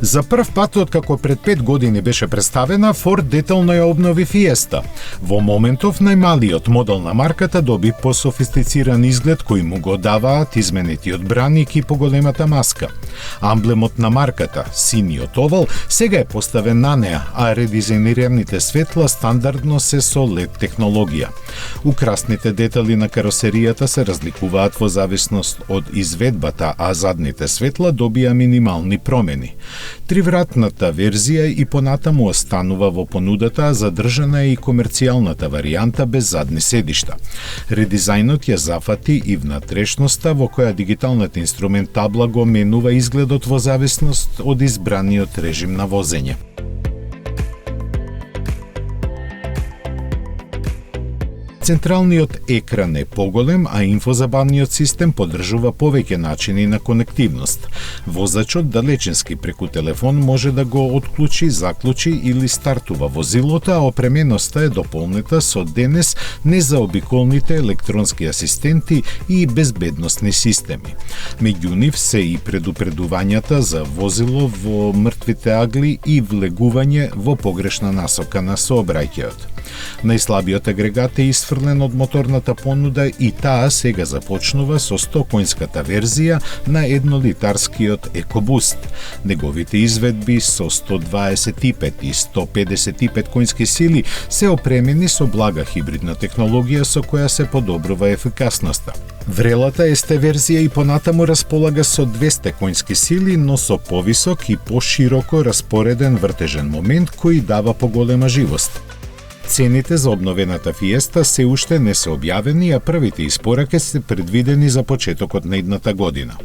За прв пат откако пред 5 години беше представена, Форд детално ја обнови Фиеста. Во моментов најмалиот модел на марката доби пософистициран изглед кој му го даваат изменетиот браник и поголемата маска. Амблемот на марката, синиот овал, сега е поставен на неа, а редизајнираните светла стандардно се со LED технологија. Украсните детали на каросеријата се разликуваат во зависност од изведбата, а задните светла добија минимални промени. Тривратната верзија и понатаму останува во понудата, а задржана е и комерцијалната варијанта без задни седишта. Редизајнот ја зафати и внатрешноста во која дигиталната инструмент табла го менува изгледот во зависност од избраниот режим на возење. Централниот екран е поголем, а инфозабавниот систем поддржува повеќе начини на конективност. Возачот далечински преку телефон може да го отклучи, заклучи или стартува возилото, а опременоста е дополнета со денес незаобиколните електронски асистенти и безбедносни системи. Меѓу нив се и предупредувањата за возило во мртвите агли и влегување во погрешна насока на сообраќајот. Најслабиот агрегат е исфрлен од моторната понуда и таа сега започнува со 100 коњската верзија на 1-литарскиот EcoBoost. Неговите изведби со 125 и 155 коњски сили се опремени со блага хибридна технологија со која се подобрува ефикасноста. Врелата ST верзија и понатаму располага со 200 коњски сили, но со повисок и пошироко распореден вртежен момент кој дава поголема живост. Цените за обновената Фиеста се уште не се објавени, а првите испораки се предвидени за почетокот на идната година.